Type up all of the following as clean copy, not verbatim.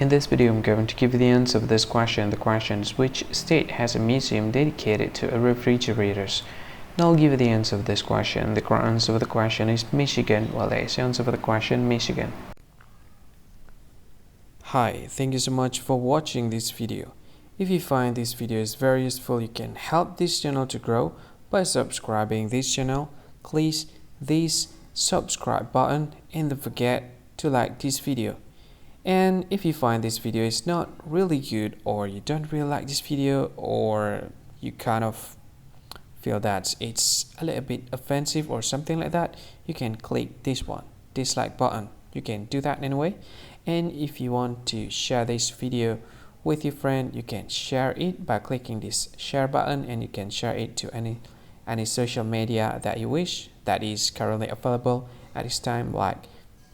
In this video, I'm going to give you the answer of this question. The question is, which state has a museum dedicated to refrigerators? And I'll give you the answer of this question. The correct answer of the question is Michigan. Well, there is the answer for the question, Michigan. Hi, thank you so much for watching this video. If you find this video is very useful, you can help this channel to grow by subscribing this channel. Please this subscribe button and don't forget to like this video. And if you find this video is not really good, or you don't really like this video, or you kind of feel that it's a little bit offensive or something like that, you can click this one, dislike button. You can do that anyway. And if you want to share this video with your friend, you can share it by clicking this share button, and you can share it to any social media that you wish that is currently available at this time, like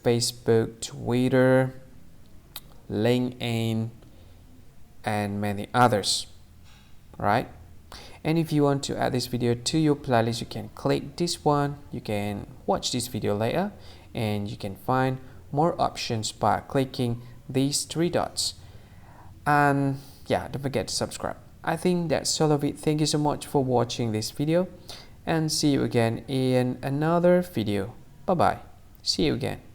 Facebook, Twitter, LinkedIn, and many others, right? And if you want to add this video to your playlist, you can click this one. You can watch this video later, and you can find more options by clicking these three dots. And yeah, don't forget to subscribe. I think that's all of it. Thank you so much for watching this video, and see you again in another video. Bye bye. See you again.